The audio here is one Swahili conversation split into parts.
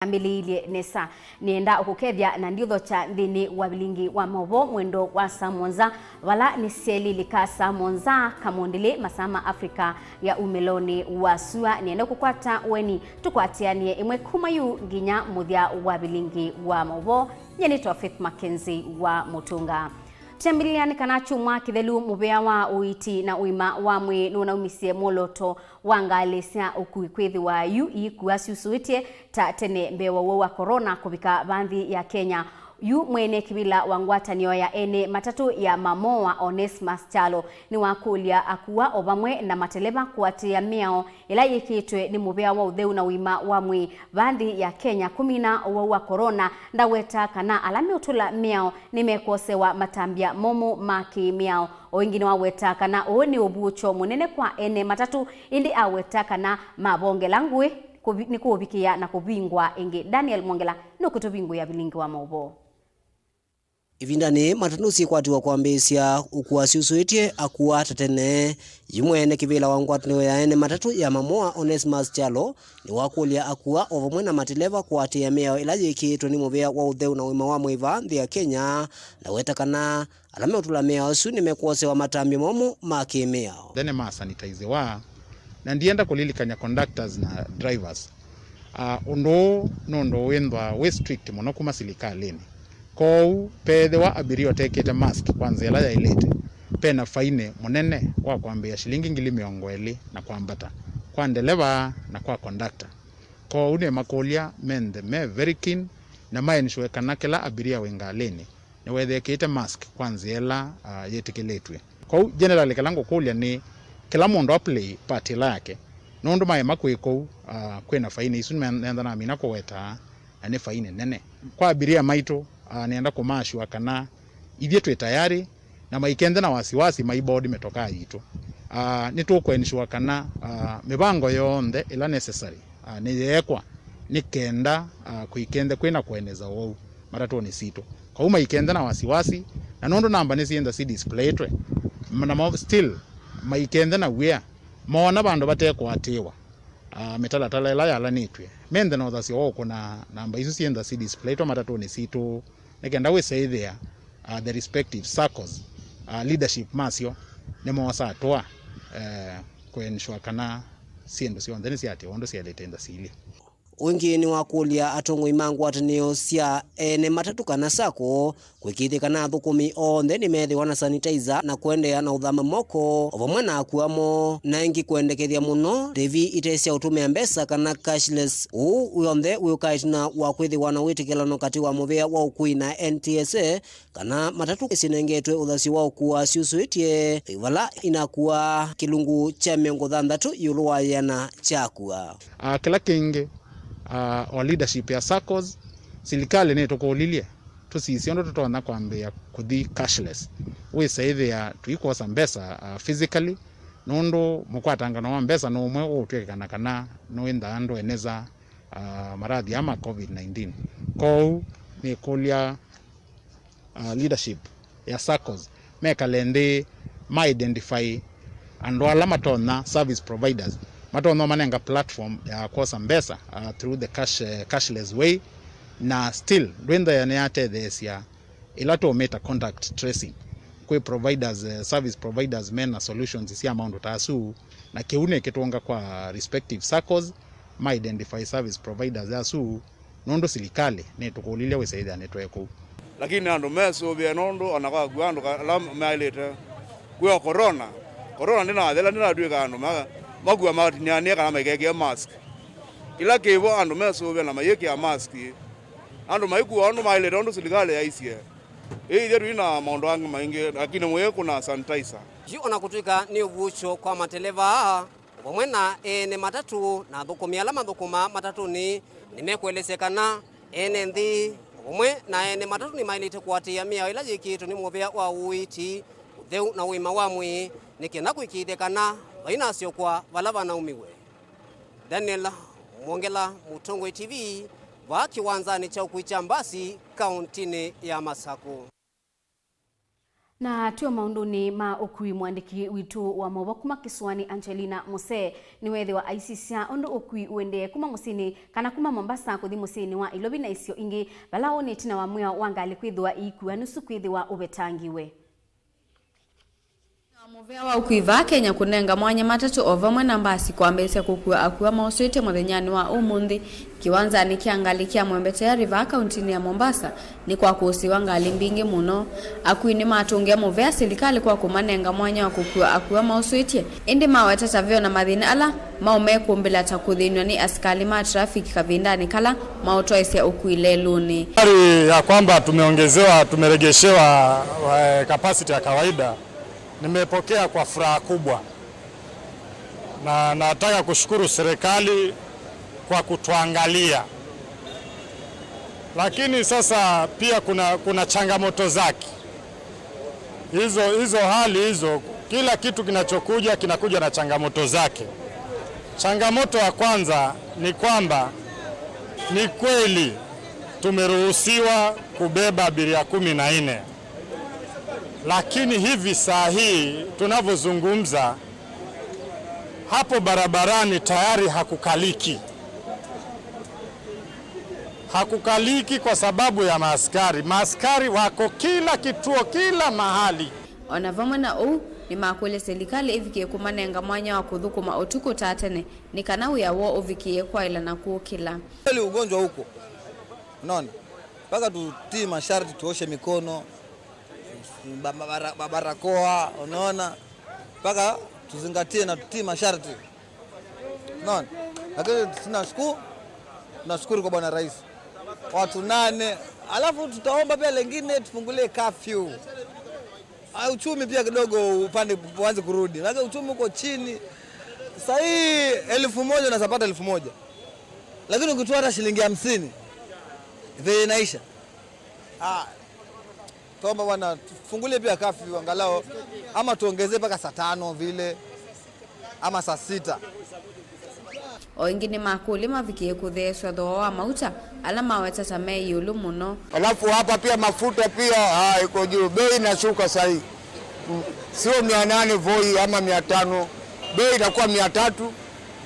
Ambililie nesa nienda ukukethia na ndiutho cha thini wa Vilingi wa Mauvoo mwendo wa samonza wala ni seli lika samonza kamondele masama Afrika ya umeloni wa sua nienda kukwata weni tukwatianie imwe kumayu nginya muthia wa Vilingi wa Mauvoo nyeni Faith Mackenzie wa Mutunga. Tembiliani kana chumwa kithelu mubea wa uiti na uima wa mwe nuna umisie moloto wangalesya ukuikwithi wa yu kuasiusuitie ta tene mbewa wa corona kubika bandhi ya Kenya yu mwene kibila wangwatanio ya ene matatu ya mamoa Onesmus Chalo ni wakulia akuwa obamwe na mateleba kuatia miao ila yikitwe ni mubea wa utheu na uima wa mwe bandhi ya Kenya kumina wa corona ndaweta kana alami utula miao nimekosewa matambia momo maki miao wengine waweta kana oni obucho munene kwa ene matatu indi aweta kana mabonge langwe ni kubikia na kubingwa ingi Daniel Mongela no kutubingu ya Vilingi wa Mauvoo. Ivindani matanusi kwatiwa kwambesya ukuasiusuitie akuwa tatene yimwene kibila wangwatanio ya ene matatu ya mamoa Onesmus Chalo ni wakulia akuwa ovamwe na mateleva kuatia miao ila yikitwe ni muvea wa utheu na uima wa mwiva nthi ya Kenya na wetakana alame utula miao su nimekuosewa matambi momo maki miao thene sanitize wa na ndienda kulilikanya conductors na drivers undo wendwa we strict muno kuma silikalini kou pethe wa abiria tekete mask kwanza ela ya ilete pena faine munene kwa kwambia shilingi 200 na kwambata kwa ndeleva na kwa conductor kou ne makolia mende me very keen na maenshwe kanakela abiria wengaleni ne wethe kete mask kwanza ela yetekeletwe kou generally kalango kulia ni kila mundu aplay part yake nondo mae makwiko kwena faine isu nenda na mina kweta ane faine nene kwa abiria maito nienda kumashwa kana ithie twe tayari na maikende na wasiwasi maibodi metoka yitu nitukwenshiwa kana mibango yonde ila necessary ni yekwa nikenda kuikende kwena kueneza wau maratu ni sito kwa uma ikende na wasiwasi na nondo namba nisienda si display twe na still maikende na wea mona bandu batekwatiwa metalatala ila yala nitwe mende no thasi oko na namba isu sienda si display to matatu ni sito nekenda we say there the respective circles leadership masio nemo sa toa kwenshwa kana siendo si ondeni siati ondo sialetenda sili wengine wakulia atongo imangu atanio sia ene matatu kana sako kwikite kana thukumi onde ni methi wana sanitizer na kwendea na uthama moko ovamwe na akuamo na ingi kwendekethia muno devi itesia utume mbesa kana cashless uyonde uyukaitina wakwithi wana witikilano kati wa muvea wa ukui na NTSA kana matatu isinengetwe uthasi wa ukua siusuitie ivala inakuwa kilungu cha 60 yuluwa yana chakua kila kingi or leadership ya circles silikale ne tokolilie tusisiondo tutona kwambia kuthi cashless we say there tuikosa mbesa physically nondo mukwatanga no mbesa no mwe otwekana kana no enda ando eneza maradhi ama COVID-19 ko ni kolia leadership ya circles mekalende ma identify and wala matona service providers matono manenga platform ya kosa mbesa through the cashless way na still dwinda yanate thesia ilato meta contact tracing kwe providers service providers mena solutions isi amount tasu na keune ketonga kwa respective circles ma identify service providers asu nondo silikale netukolile wesaida netweko lakini ando meso bya nondo anaka gwando la mailete kwa corona ndina adela ndina duka ando magua matiniania kana maikeke mask ila kevo ando meso na mayeke ya mask ando maiku ando maile ndo silikale ya isia yeru ina maondo angu mainge lakini mwe kuna sanitizer jiona kutuika ni ubucho kwa mateleva omwe na ene matatu na thukumi alama thukuma matatu ni nimekuelesekana ene nthi omwe na ene matatu ni mailite kwatia miao ila yikitu ni muvea wa uiti utheu na uima wa mwi nikenda kuikithekana baina sio kwa valava na umiwe. Daniel Mongela, Mutunga TV, wa kiwanzani cha ukuicha Mbasi, kauntini ya Masako. Na tuyo maunduni ma ukui mwandiki witu wa Mauvoo kuma kisuani Angelina Mose ni wethi wa aisisia ondo ukui uende kuma musini kana kuma Mombasa kuthi musini wa Ilobi na isio ingi balao ni tina wa mwea wangali kwithwa ikua nusu kwithwa ubetangiwe. Muvea wa ukuiva Kenya kunenga mwanya matatu ovamwe na mbasi kwambete kukua akua mauswite muthenyani wa umundi kiwanza ni kiangali kia mwembete ya river countini ya Mombasa ni kwa kuusiwa ngali mbingi muno akuini matungia muvea serikali kwa kumanenga mwanya wa kukua akua mauswite indi mawetata vyo na mathina ala maume kumbila takuthinwa ni askali ma traffic kavindani kala mautoesia ukuile luni ya kwamba tumeregeshewa capacity ya kawaida. Nimepokea kwa furaha kubwa na nataka kushukuru serikali kwa kutuangalia, lakini sasa pia kuna changamoto zake hizo hali hizo. Kila kitu kinakuja na changamoto zake. Changamoto ya kwanza ni kwamba ni kweli tumeruhusiwa kubeba abiria 14, lakini hivi saa hii tunavyozungumza hapo barabarani tayari hakukaliki kwa sababu ya maaskari wako kila kituo, kila mahali. Onavamwe na ni makwele serikali ivikie kumanenga mwanya wa kuthukuma utuku tatene ni kanau ya wo uvikie kwa ila na kuukila ile ugonjwa huko. Unaona mpaka tutii masharti, tuoshe mikono, barakoa, unaona mpaka tuzingatie na tutii masharti, unaona. Lakini tunashukuru kwa Bwana Rais, watu 8, alafu tutaomba pia lengine tufungulie curfew. Uchumi pia kidogo upande uanze kurudi, lakini uchumi uko chini sasa. Hii 1000 unapata 1000, lakini ukitoa hata shilingi 50 vile inaisha. Tuomba bwana tufungulie pia curfew angalau, ama tuongezee mpaka saa 5 vile ama saa 6. Oingine makulima vikie kutheswa thoa mauta alama wetata mei yulu muno. Alafu hapa pia mafuta pia iko juu, bei inashuka sasa hivi. Sio 800 Voi ama 500, bei inakuwa 300,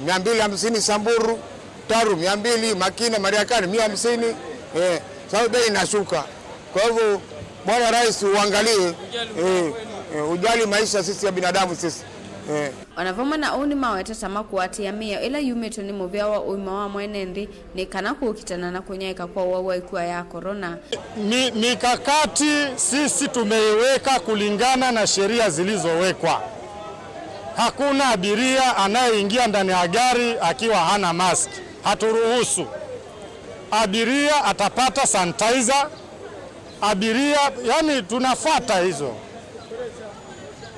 250 Samburu, Taru 200, Makina Mariakani 150. Sasa bei inashuka. Kwa hivyo Bwana Rais uangalie, ujali maisha sisi ya binadamu sisi. Wanavoma na uni mawetata makuatia mia ila yumeto ni muvea wa uima wa mwenendi ni kana kuukitana na kunyaika kwa wawa ikuwa ya corona. Mikakati sisi tumeiweka kulingana na sheria zilizowekwa. Hakuna abiria anayeingia ndani ya gari akiwa hana mask. Haturuhusu. Abiria atapata sanitizer. Yani tunafuata hizo.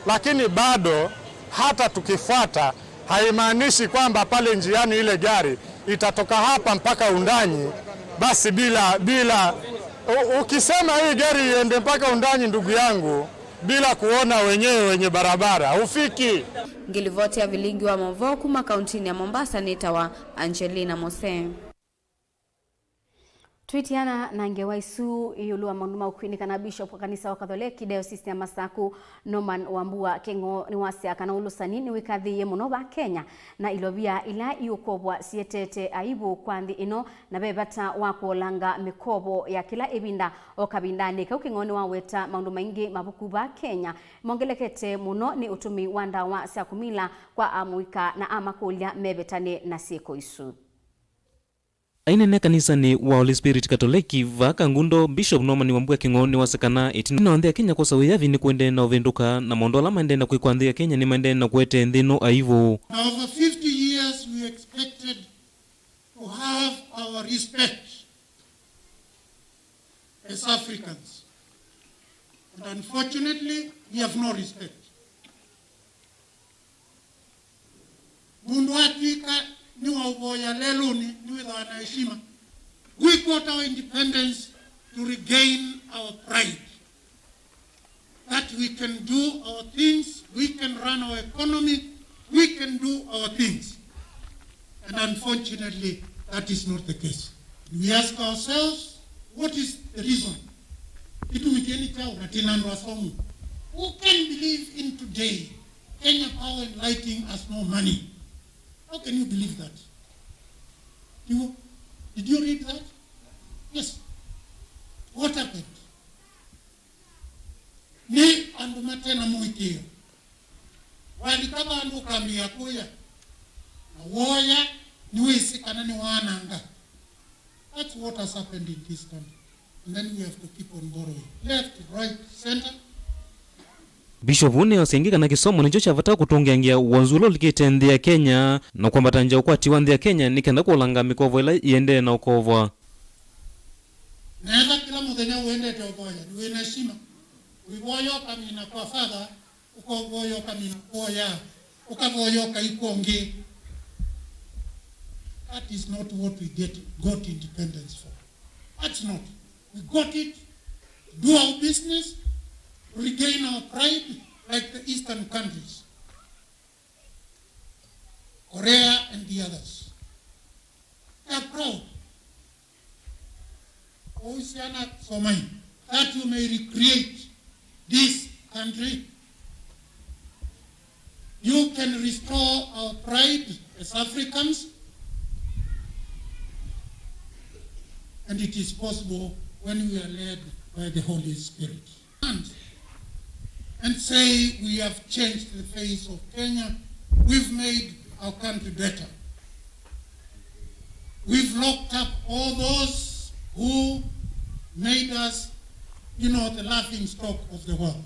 Lakini bado hata tukifuata haimaanishi kwamba pale njiani ile gari itatoka hapa mpaka Undanyi basi bila ukisema hii gari iende mpaka Undanyi, ndugu yangu, bila kuona wenye barabara ufiki. Ngilivoti ya Vilingi wa Mauvoo kuma kauntini ya Mombasa nitawa Angelina Mose. Twitiana na ngewaisu iyulu wa maunduma ukwini kana bishop wa kanisa wa Katholiki Diocese ya Masaku Norman Wambua Kengo ni wasia kana ulusani ni wikathi ye muno ba Kenya na ilobia ila iukobwa sietete aibu kwanthi ino na bebata wakolanga mikobo ya kila ebinda okabindani kaukingoni wa weta maunduma ingi mabuku ba Kenya mongelekete muno ni utumi wanda wa sakumila kwa amuika na amakulia mebetane na sieko isu. Ainene kanisa ni wa Holy Spirit Katoliki vaka ngundo Bishop Norman Wambua Kengo ni wasakana itino andhia Kenya kwa sawi yavi ni kuende na uvenduka na mondola maende na kuikuandhia Kenya ni maende na kuete ndino aivu. Now over 50 years we expected to have our respect as Africans, and unfortunately we have no respect. Mundu Afrika ni wauboya lelo ni without heshima. We got our independence to regain our pride, that we can do our things, we can run our economy, we can do our things. And unfortunately, that is not the case. We ask ourselves, what is the reason? Who can believe in today Kenya Power and Lighting has no money? How can you believe that? Did you read that? Yes. What happened? Ni andu matena muitio. Walikaba andu kambia kuya. Na woya niwisi kanani wananga. That's what has happened in this country. And then we have to keep on borrowing. Left, right, center. Bishop une osengika na kisomo nicho chavata kutungiangia wanzulo likitendea Kenya na kwamba tanja ukwati wandia Kenya nikenda kulanga mikovo ila iende na ukovwa. Nenda kila muthenya uende toboya, duwe na shima. Uiboyo kamina kwa father, ukoboyo kamina kwa ya, ukaboyo kaikongi. That is not what we got independence for. That's not. We got it, do our business, regain our pride like the Eastern countries, Korea and the others. They are proud. That you may recreate this country. You can restore our pride as Africans, and it is possible when we are led by the Holy Spirit. And say we have changed the face of Kenya. We've made our country better. We've locked up all those who made us, the laughing stock of the world.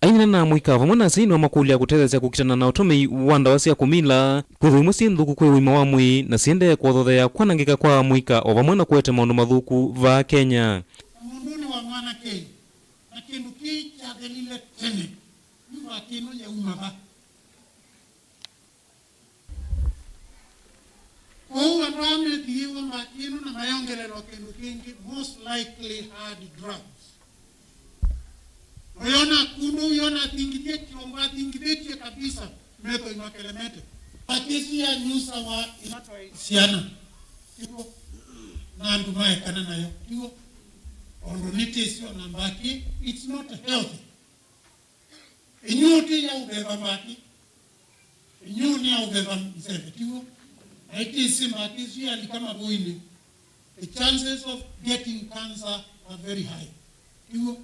Aina na mwika vamwana sino makulia kuteza kukitana na utumi wanda wasia kumila kuthumu sindhuku kwe wima wa mwi na siende kuothothea kwanangika kwa mwika o vamwana kwete maundu mathuku va Kenya. Munduni wa mwana Kenya na kindu kicha delile tene yuwa kinu ya umaba. Kwa rame diwa makinu na mayongele lo kindu kingi most likely had drugs. Oyona kundu yona tingideti omba tingideti kabisa meto inakelemete. Akisi ya nyusa wa siana. Tigo na ndumaye kana nayo. Tigo ondonite sio nambaki. It's not healthy. Inyuti ya ubeba maki. Inyuni ya ubeba mzebe. Tigo haitisi makisi ya likama buini. The chances of getting cancer are very high. Tigo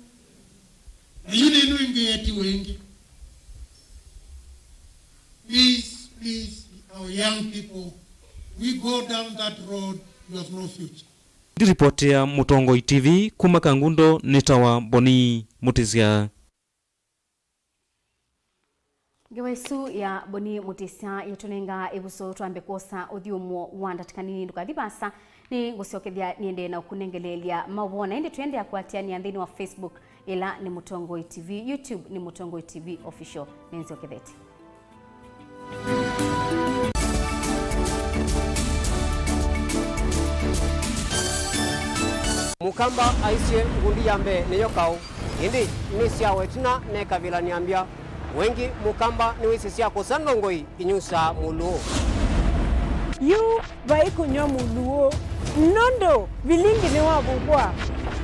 Please, our young people, we go down that road, you have no future. Diripotia Mutongo TV kuma Kangundo nitawa Boni Mutisia. Gewesu ya Boni Mutisia yotunenga ebuso tuambe kosa odhiumo wanda tikanini ndukadhibasa ni ngusiokethia niende na ukunengelelia mawona ende tuende ya kuatia ni andhini wa Facebook ila ni Mutongo TV, YouTube ni Mutongo TV official nenzoketheti. Mukamba aisye ngundi yambe neyo kau indi nisya wetina ne kabila niambia wengi mukamba ni wisisya kusandongoi inyusa muluo yu vai kunyo muluo nondo Vilingi ni wabukwa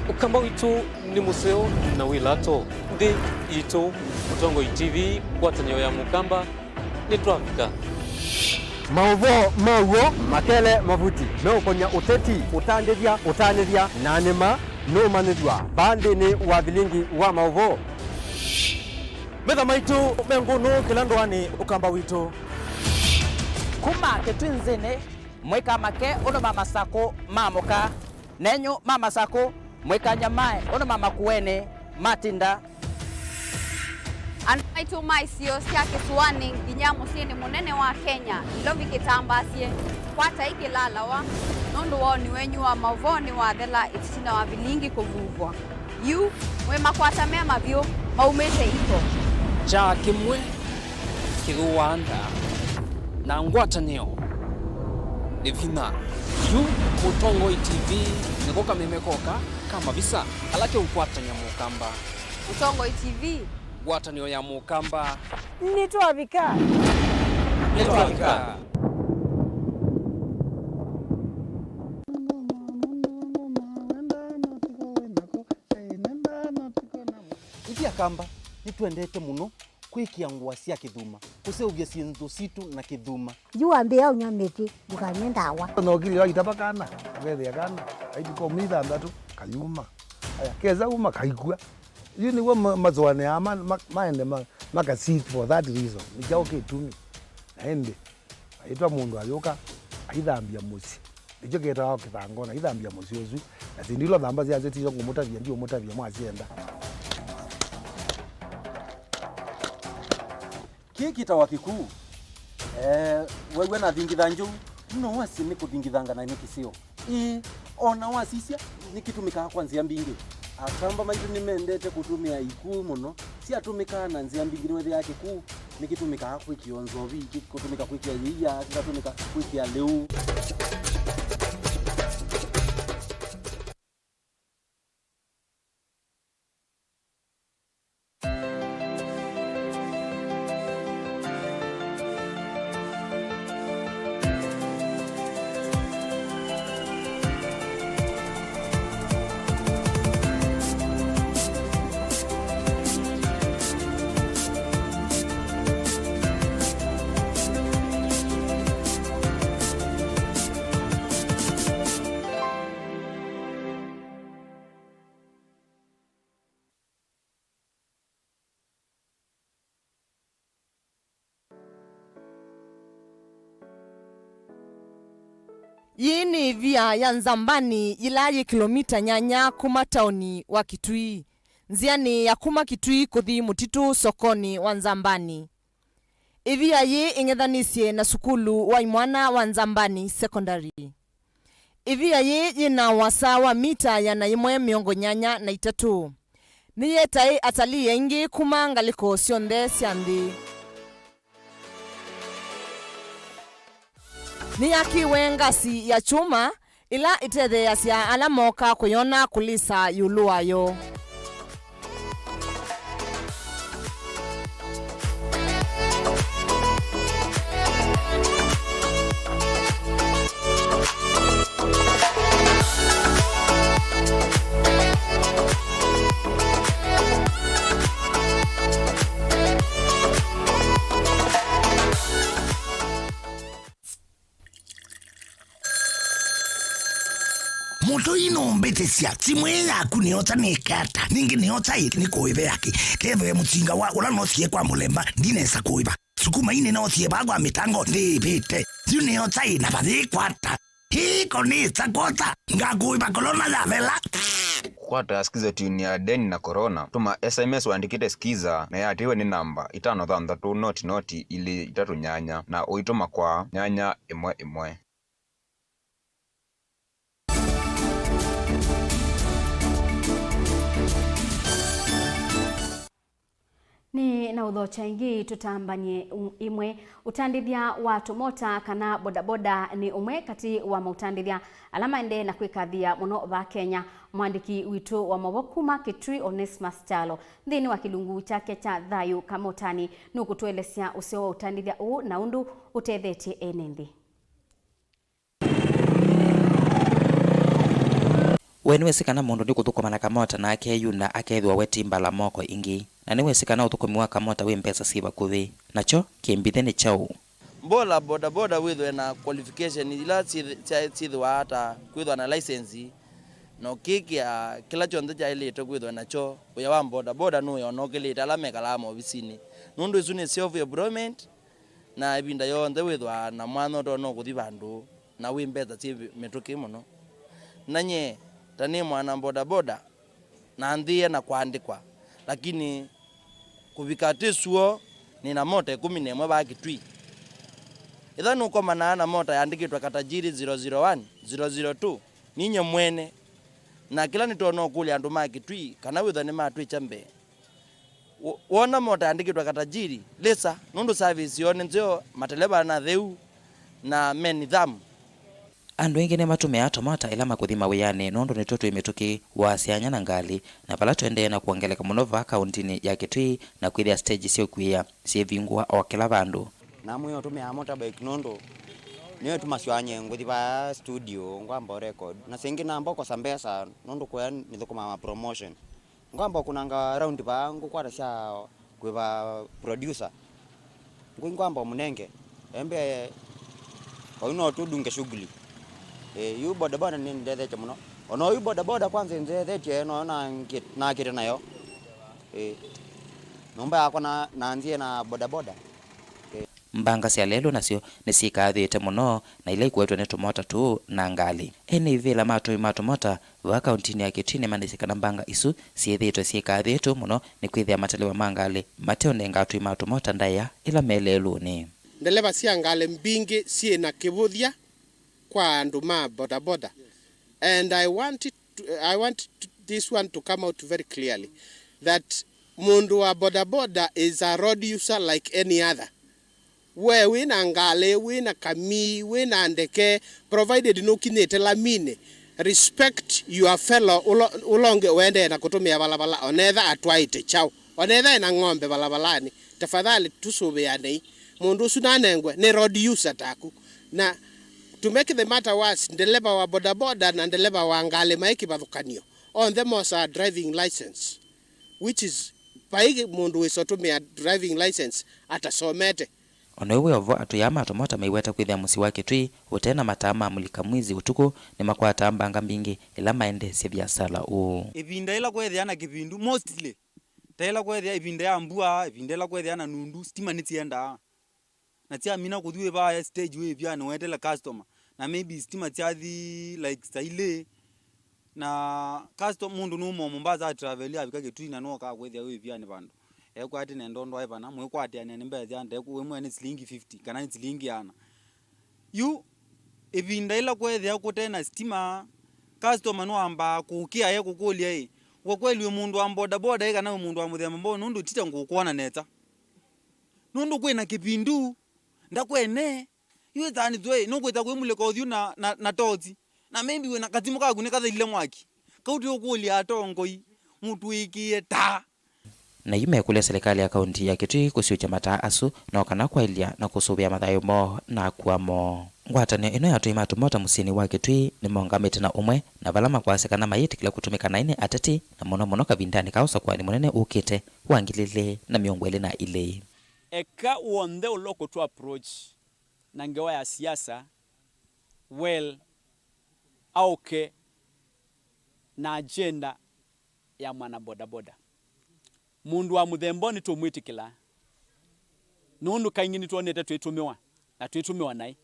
Ukamba witu ni museo na wilato ndi ito Mutongo TV kwatanyo ya mukamba ni tuafika Mauvoo makele mavuti no konya uteti utandithia nanema no manithwa bandi ni wa Vilingi wa Mauvoo Metha maitu menguno kilandwani ukamba witu kuma ketwinzene mweka make ono mama sako mamoka nenyo mama sako mweka nyamae ono mama kuene matinda Anaitu maisio siya kisuwani ginyamu sieni munene wa Kenya ilovi kitambasie kwata iki lalawa nundu wao ni wenyu wa Mauvoo ni wa thela itisina wa Vilingi kuvuvwa yu mwema kwata mema vyo maumete iko cha kimwe kiruwanda na ngwatanio Devina yu Mutongo TV nikoka memekoka kama visa alake ukwatanya mukamba Mutongo TV ngwatanio ya mukamba nitwavika Wakamba nitwendete muno kwikia ngua cia kithuma kuseuvia cintu citu na kithuma jua mbia unyamiti bukanye ndawa no kili wa itabakana wethe kana aitiko mitha ndatu kayuma aya keza uma kaikua yuni wa mazwane ama maende maka seat for that reason nikao kitumi ende aitwa mundu ayoka aithambia muci ijo getaga kithangona ithambia muci ucu na sindilo thamba cia zetizo ngumutavia ndio mutavia mwacienda kiki tawa kikuu wewe na thingitha njuu no wasi ni kuthingithanga na nikisio ona wasisia nikitumika kwanzia mbingi akamba maitu nimendete kutumia ikuu muno si atumika na nzia mbingi wethe yake kuu nikitumika kwikia nzovi kutumika kwikia yia kikatumika kwikia leu Yini via ya Nzambani ilayi kilomita nyanya kuma tauni wa Kitui. Nziani ya kuma Kitui kuthi mutitu sokoni wa Nzambani. Ivia ye ingethanisie na sukulu wa imwana wa Nzambani secondary. Ivia ye yina wasa wa mita ya na imwe miongo nyanya na itatu. Niyetai atali yengi kuma ngaliko sionde siandi. Ni yakiwe ngasi ya chuma ila itede yasia alamoka kuyona kulisa yuluayo. Moto inombete cia timwe yaku niota nikata ningi niota ni kuibe yake keve mutinga wa ula no cie kwa mulemba ndinesa kuiba sukuma ine no cie bagwa mitango ndibite niota ina bathi kwata hiko ni sakota ngakuiba kolona ya vela kwata skiza tuni ya deni na corona tuma SMS waandikite skiza na yatiwe ni namba 533 ili 3 nyanya na uituma kwa nyanya imwe. Ni na udhocha ingi tutambanye imwe utandithia watu mota kana bodaboda ni umwe kati wa mautandithia alama ende na kwikathia muno ba Kenya. Mwandiki witu wa Mauvoo kuma Kitui Onesmus Chalo thini wa kilungu chake cha thayu kamotani nukutuelesya usio wa utandithia u na undu utethetie enendi. Weniwesikana mundu ndi kuthukumana kamota na akeyuna akethwa wetimba la moko ingi na niwesikana uthukumi wa kamota wi mpesa siva kuthi nacho kimbithe ni chau mbola bodaboda withwe na qualification ila chithwa hata kwithwa na license no kikia kila chonde cha ilete kwithwa nacho uya wa bodaboda no yonokilita la mekala mo visini nundu isu ni self employment na ibinda yonde withwa na mwana ndo no kuthi bandu na wi mpesa chi metuki muno nanye tani mwana bodaboda na ndie na kuandikwa lakini kubikatisuo nina mota 11 ba Kitui ithano koma na mota yandikitwa katajiri 001 002 ninye mwene na kila nitono kule andu ma Kitui kana witha ni matwi chambe wona mota yandikitwa katajiri lesa nundu service yone nzio mateleba na theu na menitham andu ingi ni matumia tomata ila makuthima wiyani nondu ni tutu imituki wa sianya na ngali na pala tuendee na kuongeleka muno va kauntini ya Kitui na kwithia stage sio kuia sievingwa o kila vandu na mwe tumia motorbike nondo niyo tumaswanye nguthi ba studio ngwamba record na singi na mboko sambesa nondo kwa nithukuma ma promotion ngamba kunanga round ba ngukwata sha kwiba producer ngwamba munenge embe oino tudunge shughuli yu bodaboda ni ndethe muno ono yu bodaboda kwanza ndethe no na kire nayo nomba yako na nzie na bodaboda mbanga cia lelo nacio nisikathite muno na ile ikwetwe ni tumota tu na ngali eni vila matumota wa kauntini ya Kitui manisikana mbanga isu ciethitwe ciikathitwe muno ni kwithia matelewa mangali mateo nengatui matumota ndaya ila meleluni ndeleva cia ngale mbingi ciina kivuthia kwa andu ma bodaboda and I want this one to come out very clearly that mundu wa bodaboda is a road user like any other. We wina ngale, wina kami, wina ndeke, provided no kinete lamine. Respect your fellow ulonge uende na kutumia balabala. Onetha atwaite chao. Onetha ina ng'ombe balabalani. Tafadhali tusubeane. Mundu sunanengwe ni road user taku. Na to make the matter worse, ndeleba wa bodaboda na ndeleba wa ngale maiki bathukanio. On them was a driving license, which is paigi mundu wisotumia driving license atasomete. Onowe ovo atuyama atomota maiweta kwithia musi wa Kitui utena matama mulika mwizi utuku ni makwata mbanga mbingi ila maende cia biasara u ibinda ila kwethia na kipindu mostly taila kwethia ibinda ya mbua ibinda ila kwethia na nundu stima nitienda na tia mina kuthiwe ba stage we bia no wetela customer na maybe stima tiathi like style na customer mundu numo Mombasa travel ya bikage Kitui na no ka kwethia we bia ni bandu ekwati nendondo aipa na mwe kwati ane mbezi ande ku mwe ni silingi 50 kana ni silingi ana yu ibinda ila kwethia kutena stima customer no amba kukia ye kukulia ye kwa kweli mundu wa boda boda kana mundu wa muthemba mbo nundu tita ngukwana neta nundu kwena kipindu ndakwene yu thani zwe no kweta kwemule ko thiu na tozi na maybe we na katimu ka kune kathaile mwaki kauti okulia atongoi mutu ikie ta na yume kule serikali ya kaunti ya Kitui kusiucha mataa asu na kana kwailia na kusubia mathayo mo na kuamo ngwatanio ino yatui matumota musini wa Kitui ni mongamite na umwe na balama kwasekana mayiti kila kutumika na ine ateti na mono kabindani kausa kwa ni munene ukite wangilile na miongwele na ile eka uonde uloko to approach na ngewa ya siasa well auke na agenda ya mwana bodaboda mundu wa muthembo ni tumwitikila nundu kaingini tuonete twitumiwa na twitumiwa nai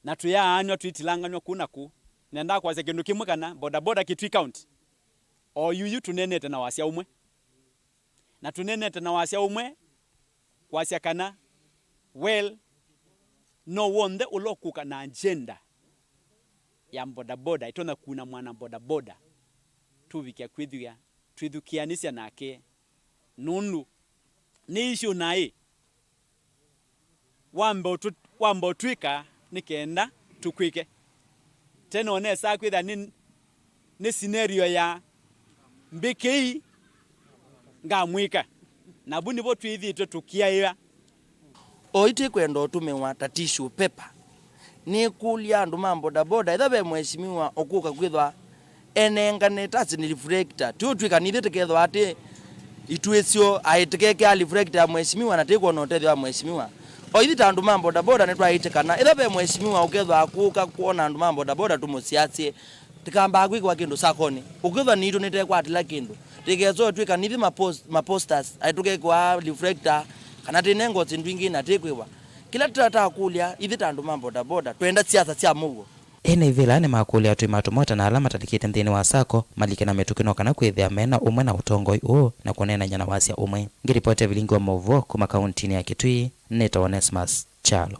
na tuyaanywa twitilanganywa kunaku nenda kwase kindu kimwe kana bodaboda Kitui county o yuyu tunenete na wasia umwe na tunenete na wasia umwe kwasia kana well no wonde ulokuka na agenda ya bodaboda itona kuna mwana bodaboda tuvikia kwithia twithukianisia nake nundu ni issue nai wambo twika nikenda tukwike tena onesa kwitha ni scenario ya mbikei ngamwika na buni bo twithitwe tukiaiwa oite kwenda tumewa tatishu pepa ni kulia andu mambo boda ithabe mheshimiwa okuka kwithwa enengane tasi ni reflector tutwika ni thikethwa ati itwecio aitekeke ali reflector mheshimiwa na tiko no tethwa mheshimiwa oithita andu mambo boda ni twaitekana ithabe mheshimiwa ukethwa akuka kuona andu mambo boda tumusiasie tikamba gwikwa kindu sakoni ukethwa ni tunite kwatila kindu tikezo twika ni ma posters aituke kwa reflector kana tinengo tindwingi na tikwiwa kila tata kulia ithita andu mambo boda twenda siasa cia Mauvoo ene vila ni makuli atui matumota na alama tatikite nthini wa sako malike na metukino kana kwithia mena umwe na utongoi u na kunena nyana wasia umwe ngiripoti Vilingi wa Mauvoo kuma kauntini ya Kitui Neto Onesmus Chalo.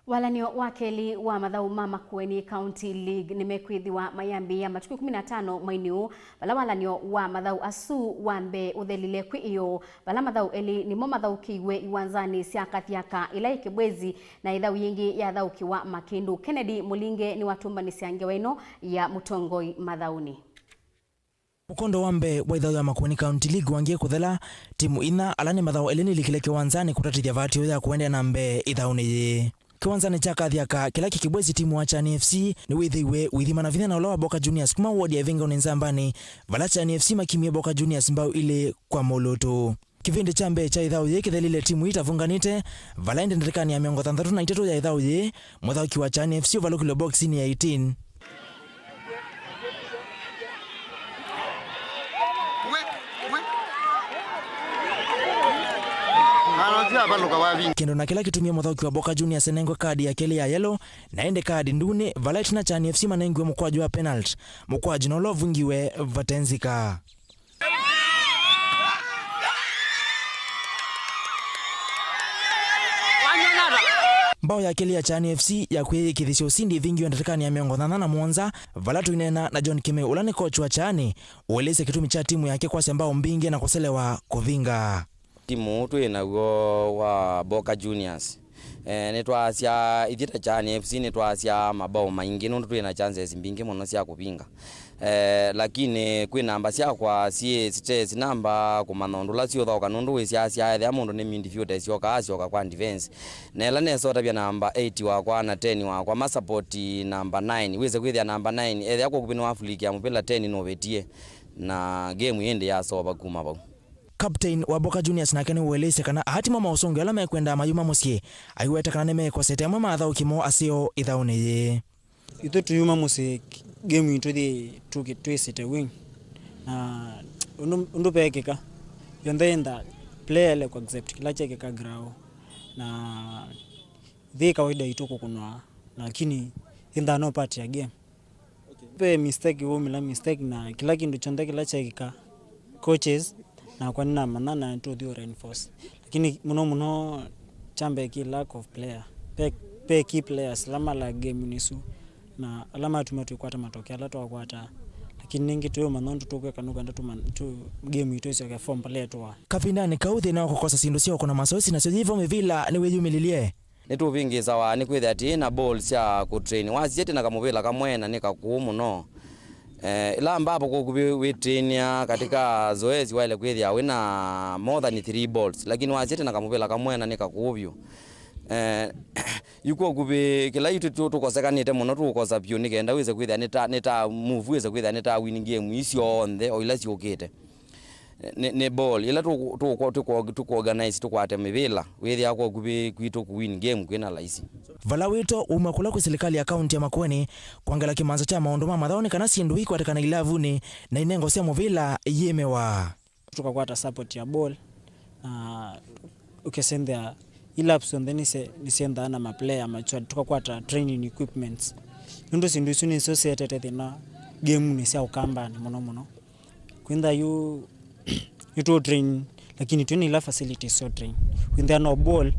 Walanio wakeli wa mathau mama kweni County League nimekwithiwa mayambi ya matuku 15 mainiu bala walanio wa mathau asu wambe uthelile kwi iyo bala mathau eli nimo mathau kiwe iwanzani cia kathiaka ila ikibwezi na ithau yingi ya thau kiwa Makindu. Kennedy Mulinge ni watumba ni siange weno ya mutongoi mathauni. Mukondo wambe wa ithao ya Makueni County League wangie kuthela timu ina alani mathao eleni likile kiwanzani kutatithia vatio ya kuendea na mbe ithao ni kiwanzani cha kathiaka kila kikibwezi timu wa Chani FC ni withiwe withimana vithana ula wa Boka Juniors kuma wodi ya Vinga unenzambani vala Chani FC makimie Boka Juniors mbao ile kwa moloto. Kivindi cha mbe cha ithao ye kithelile timu itavunganite vala ende ndikani ya miongo 33 ya ithao ye muthao kiwa Chani FC valukilo box ni ya 18. Kendo na kila kitumia muthauki wa Boka Juniors nengwe kadi ya keli ya yellow na ende kadi ndune Valet na Chani FC manengwe mkwaju wa penalty mkwaju no lovungiwe vatenzika. Mbao ya keli ya Chani FC ya kuye kithisha usindi vingi wendatikani ya miongo 87 Valatu inena na John Kime ulani coach wa Chani ueleze kitumi cha timu yake kwa sembao mbingi na kuselewa kuvinga. Timu twinaguo wa Boka Juniors nitwacia ithita Chani FC nitwacia mabao maingi nundu twina chances mbingi muno cia kupinga lakini kwi namba cia kwa stress namba kumanondula cio thauka nundu wi cia cia mundu ni midfielder cio kwa defense nela nesota bia namba 8 wakwa na 10 wakwa ma support namba 9 wize kwithia namba 9 ethia kwa kupinwa Afrika ya mupila 10 no betie na game yende ya soba kuma bau. Captain wa Boka Juniors na kene ueleze kana hatima mausongo ala mekwenda mayuma musie aiweta kana neme kosete ama mathao kimo asio ithaone ye ito tuyuma musie game into the twesete win na undu pekeka yondenda player le kwa accept kila cheke ka grao na the kawaida itoko kunwa lakini inda no part ya game pe mistake wo mila mistake na kila kindu chonde kila cheke ka coaches na kwa nina manana to the reinforce lakini muno chambe ki lack of player pe key players lama la game nisu na alama tumetukwata matokeo ala to kwata lakini ningi tuyo manondo tukwe kanuka ndatu game itosi ya form player to kapindani kauthi na kukosa sindu sio kuna masosi na sio hivyo mevila ni weyumililie netu vingi sawa ni kwithia ati na balls ya ku train waziyete na kamuvila kamwena nikakumu no ila ambapo kukuwitinia katika zoezi wale kwithia wina more than 3 balls lakini wazete na kamuvela kamwena nikakuvyo yuko kubi kila yitu tukosekanite muno tukosa pyo nikenda wize kwithia neta move wize kwithia neta winning game isio onthe o ila ciukite ne ball ila tu organize tukwate mivila withia kwa kubi kwitu ku win game kwina laisi vala wito umakula ku serikali ya kaunti ya Makueni kwangala kimanza cha maondo mama thaoni kana sindu iko atakana ilavuni na inengo cia muvila yemewa tukakwata support ya ball na ukesendea ilaps and then nisenda na ma player macho tukakwata training equipments ndo sindu isu ni associated na game ni cia ukamba ni muno kwinda you to train lakini tu ni la facilities so train kwinda no ball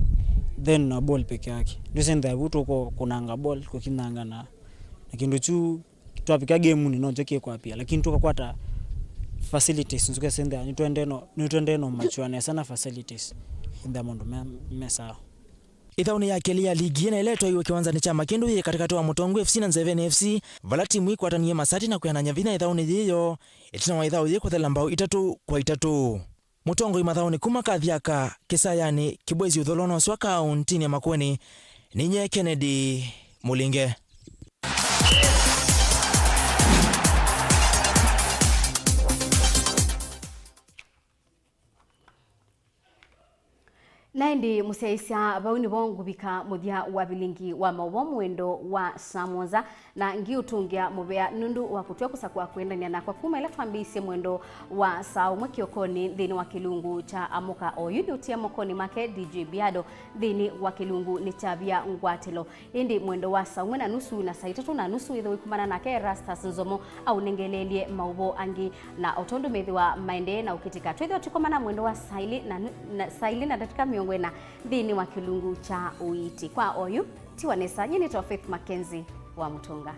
then na ball peke yake ndio senda vuto ko kunanga ball ko kinanga na lakini tu twapika game ni no joke kwa pia lakini tukakwata facilities nzuka senda ni twende no machuane sana facilities ndio mondo mesa ithauni ya keli ya ligi ina iletwa iwe kiwanza ni chama kindu ye katika toa Mutongo FC na Nzeveni FC vala timu ikwatanie masati na kuyananya vina ithauni yiyo itina wa ithau ye kuthela mbao 3-3 Mutongo imathauni kuma kathiaka kisayani kibwezi utholono swa kaunti ya Makueni ninye Kennedy Mulinge. Naindi museisya bauni bongu bika muthia wa Vilingi wa Mauvoo mwendo wa Samoza na ngiutungia mubea nundu wa kutua kusakwa kuendania na kwa kuma ile twambise mwendo wa saumwe kiokoni dhini wa kilungu cha amuka oyuni utia mokoni make DJ Biado dhini wa kilungu ni chabia ngwatelo indi mwendo wa saumwe na nusu na saa 3:30 idho ikumana nake Rastas Nzomo au nengelelie Mauvoo angi na otondo methi wa maende na ukitika twithio tukomana mwendo wa saili na datika miongwena dhini wa kilungu cha uiti kwa oyu tiwanesa nyini to Faith Mackenzie wa Mutunga.